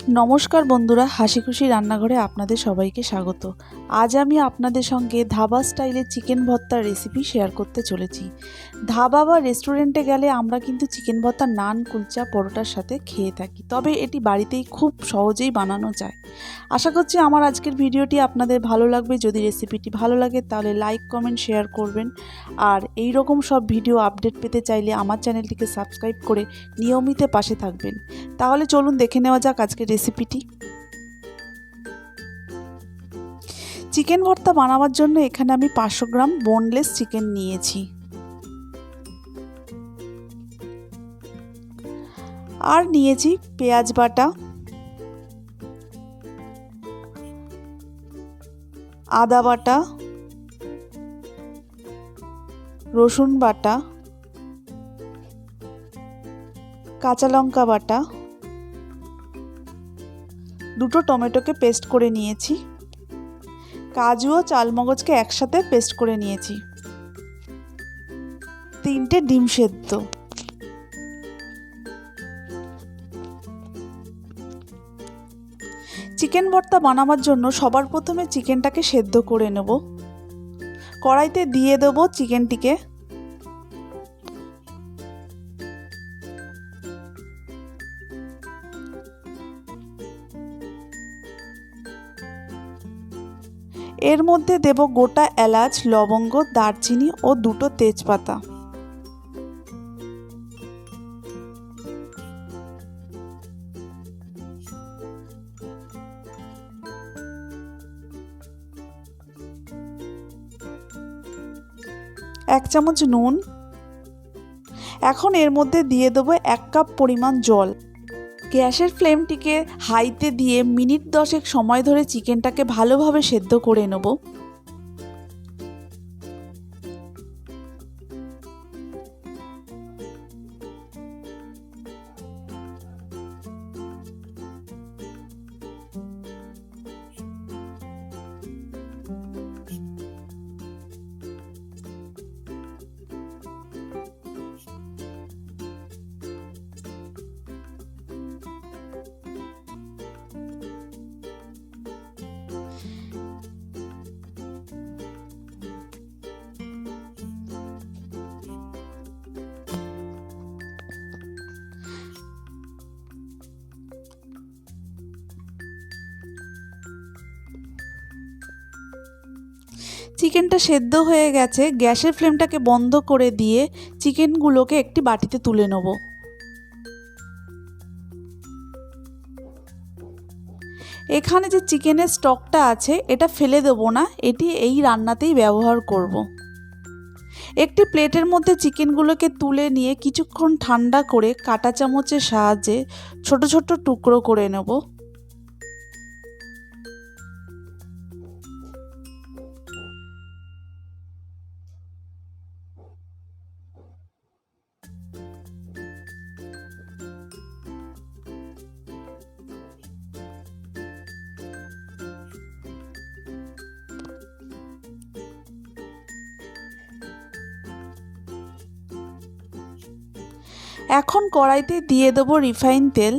নমস্কার বন্ধুরা, হাসি খুশি রান্নাঘরে আপনাদের সবাইকে স্বাগত। আজ আমি আপনাদের সঙ্গে ধাবা স্টাইলে চিকেন ভর্তার রেসিপি শেয়ার করতে চলেছি। ধাবা বা রেস্টুরেন্টে গেলে আমরা কিন্তু চিকেন ভর্তা নান, কুলচা, পরোটার সাথে খেয়ে থাকি, তবে এটি বাড়িতেই খুব সহজেই বানানো যায়। আশা করছি আমার আজকের ভিডিওটি আপনাদের ভালো লাগবে। যদি রেসিপিটি ভালো লাগে তাহলে লাইক, কমেন্ট, শেয়ার করবেন। আর এই রকম সব ভিডিও আপডেট পেতে চাইলে আমার চ্যানেলটিকে সাবস্ক্রাইব করে নিয়মিত পাশে থাকবেন। তাহলে চলুন দেখে নেওয়া যাক আজকের রেসিপিটি। চিকেন ভর্তা বানাবার জন্য এখানে আমি 500 গ্রাম বোনলেস চিকেন নিয়েছি। আর নিয়েছি পেঁয়াজ বাটা, আদা বাটা, রসুন বাটা, কাঁচা লঙ্কা বাটা, দুটো টমেটোকে পেস্ট করে নিয়েছি, কাজু ও চালমগজকে একসাথে পেস্ট করে নিয়েছি, 3টে ডিম সেদ্ধ। চিকেন ভর্তা বানাবার জন্য সবার প্রথমে চিকেনটাকে সেদ্ধ করে নেব। কড়াইতে দিয়ে দেব চিকেনটিকে। এর মধ্যে দেব গোটা এলাচ, লবঙ্গ, দারচিনি ও দুটো তেজপাতা। এক চামচ নুন। এখন এর মধ্যে দিয়ে দেব 1 কাপ পরিমাণ জল। গ্যাসের ফ্লেমটিকে হাইতে দিয়ে মিনিট 10 সময় ধরে চিকেনটাকে ভালোভাবে সেদ্ধ করে নেব। চিকেনটা সেদ্ধ হয়ে গেছে। গ্যাসের ফ্লেমটাকে বন্ধ করে দিয়ে চিকেনগুলোকে একটি বাটিতে তুলে নেব। এখানে যে চিকেনের স্টকটা আছে এটা ফেলে দেব না, এটি এই রান্নাতেই ব্যবহার করব। একটি প্লেটের মধ্যে চিকেনগুলোকে তুলে নিয়ে কিছুক্ষণ ঠান্ডা করে কাঁটা চামচের সাহায্যে ছোট ছোট টুকরো করে নেব। এখন কড়াইতে দিয়ে দেব রিফাইন তেল।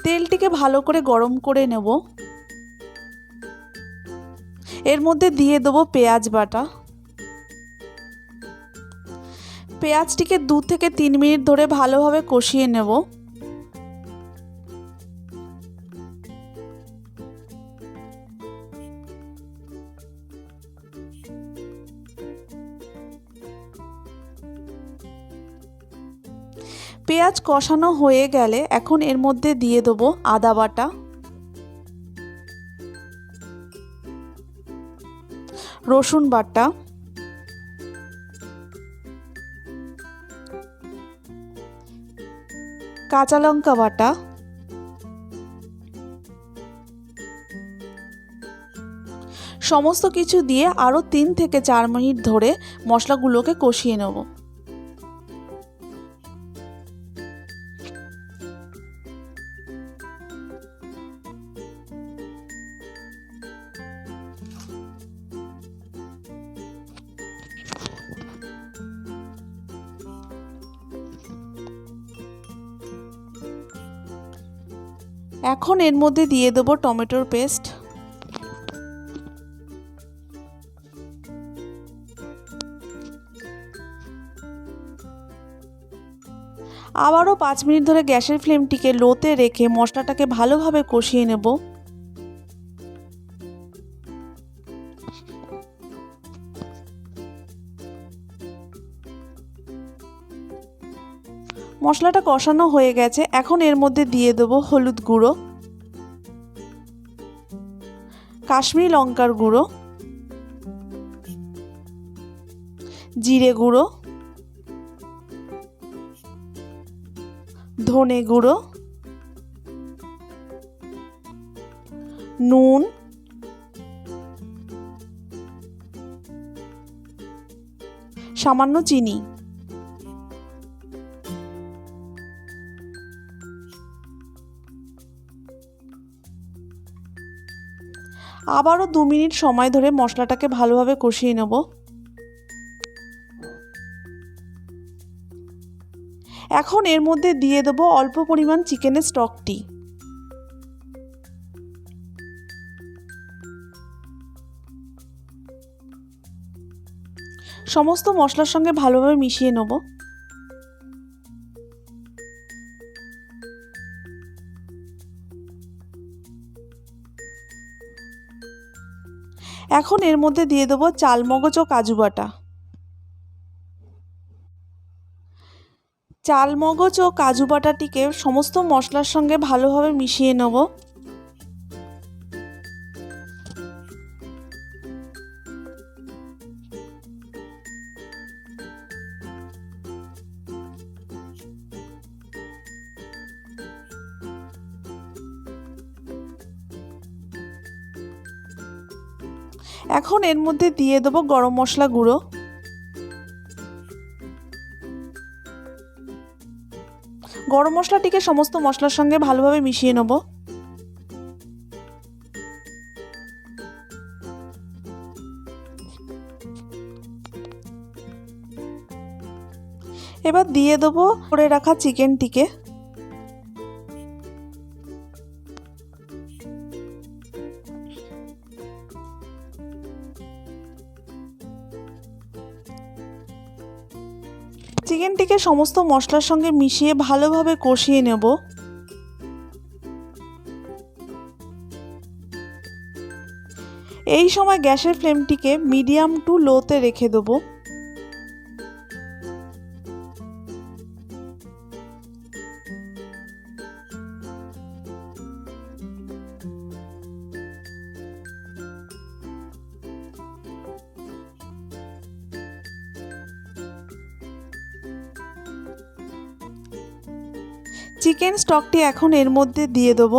তেলটিকে ভালো করে গরম করে নেব। এর মধ্যে দিয়ে দেব পেঁয়াজ বাটা। পেঁয়াজটিকে 2 থেকে 3 মিনিট ধরে ভালোভাবে কষিয়ে নেব। পেঁয়াজ কষানো হয়ে গেলে এখন এর মধ্যে দিয়ে দেব আদা বাটা, রসুন বাটা, কাঁচা লঙ্কা বাটা, সমস্ত কিছু দিয়ে আরও 3 থেকে 4 মিনিট ধরে মশলাগুলোকে কষিয়ে নেব। এখন এর মধ্যে দিয়ে দেব টমেটোর পেস্ট, আবারও 5 মিনিট ধরে গ্যাসের ফ্লেমটিকে লোতে রেখে মশলাটাকে ভালোভাবে কষিয়ে নেব। মশলাটা কষানো হয়ে গেছে। এখন এর মধ্যে দিয়ে দেব হলুদ গুঁড়ো, কাশ্মীরি লঙ্কার গুঁড়ো, জিরে গুঁড়ো, ধনে গুঁড়ো, নুন, সামান্য চিনি। আবারও 2 মিনিট সময় ধরে মশলাটাকে ভালোভাবে কষিয়ে নেব। এখন এর মধ্যে দিয়ে দেব অল্প পরিমাণ চিকেনের স্টকটি। সমস্ত মশলার সঙ্গে ভালোভাবে মিশিয়ে নেব। এখন এর মধ্যে দিয়ে দেব চালমগজ ও কাজু বাটা। চালমগজ ও কাজু বাটাটিকে সমস্ত মশলার সঙ্গে ভালোভাবে মিশিয়ে নেব। এখন এর মধ্যে দিয়ে দেব গরম মশলা গুঁড়ো, গরম মশলাটিকে সমস্ত মশলার সঙ্গে ভালোভাবে মিশিয়ে নেব। এবার দিয়ে দেব করে রাখা চিকেনটিকে। চিকেনটিকে সমস্ত মশলার সঙ্গে মিশিয়ে ভালোভাবে কষিয়ে নেব। এই সময় গ্যাসের ফ্লেমটিকে মিডিয়াম টু লোতে রেখে দেব। চিকেন স্টকটি এখন এর মধ্যে দিয়ে দেব।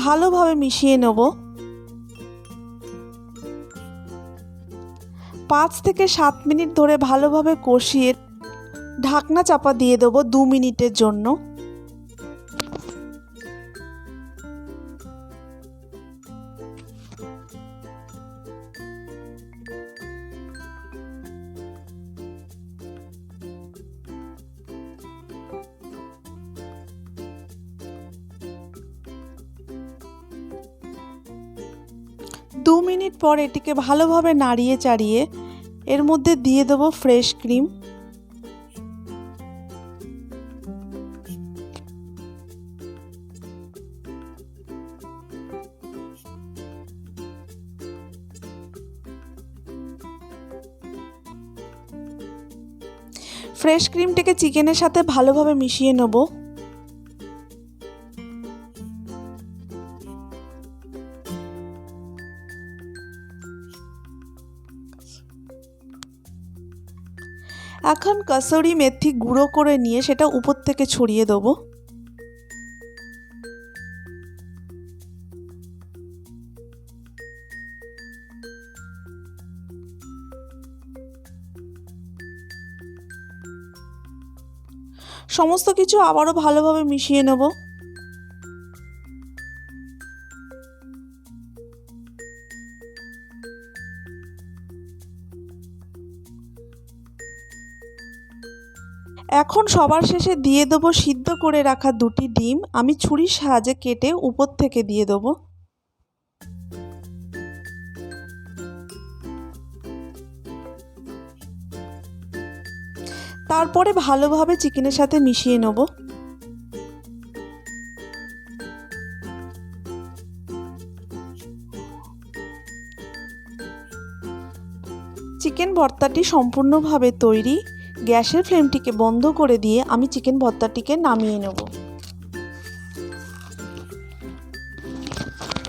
ভালোভাবে মিশিয়ে নেব। 5 থেকে 7 মিনিট ধরে ভালোভাবে কষিয়ে ঢাকনা চাপা দিয়ে দেব 2 মিনিটের জন্য। দু মিনিট পর এটিকে ভালোভাবে নাড়িয়ে চাড়িয়ে এর মধ্যে দিয়ে দেব ফ্রেশ ক্রিম। ফ্রেশ ক্রিমটিকে চিকেনের সাথে ভালোভাবে মিশিয়ে নেব। এখন কসুরি মেথি গুঁড়ো করে নিয়ে সেটা উপর থেকে ছড়িয়ে দেব। সমস্ত কিছু আবারও ভালোভাবে মিশিয়ে নেব। এখন সবার শেষে দিয়ে দেবো সিদ্ধ করে রাখা 2টি ডিম। আমি ছুরির সাহায্যে কেটে উপর থেকে দিয়ে দেবো। তারপরে ভালোভাবে চিকেনের সাথে মিশিয়ে নেব। চিকেন ভর্তাটি সম্পূর্ণভাবে তৈরি। গ্যাসের ফ্লেমটিকে বন্ধ করে দিয়ে আমি চিকেন ভর্তাটিকে নামিয়ে নেব।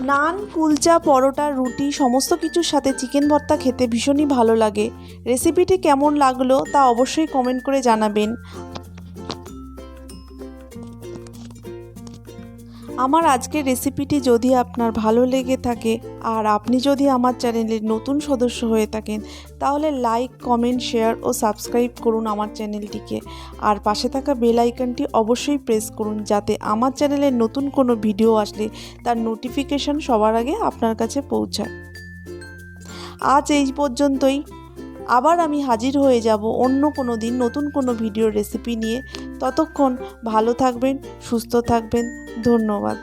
নান, কুলচা, পরোটা, রুটি সমস্ত কিছুর সাথে চিকেন ভর্তা খেতে ভীষণই ভালো লাগে। রেসিপিটি কেমন লাগলো তা অবশ্যই কমেন্ট করে জানাবেন। আমার আজকের রেসিপিটি যদি আপনার ভালো লেগে থাকে আর আপনি যদি আমার চ্যানেলের নতুন সদস্য হয়ে থাকেন তাহলে লাইক, কমেন্ট, শেয়ার ও সাবস্ক্রাইব করুন আমার চ্যানেলটিকে। আর পাশে থাকা বেল আইকনটি অবশ্যই প্রেস করুন যাতে আমার চ্যানেলের নতুন কোনো ভিডিও আসলে তার নোটিফিকেশন সবার আগে আপনার কাছে পৌঁছায়। আজ এই পর্যন্তই। আবার আমি হাজির হয়ে যাব অন্য কোনো দিন নতুন কোনো ভিডিওর রেসিপি নিয়ে। ততক্ষণ ভালো থাকবেন, সুস্থ থাকবেন। ধন্যবাদ।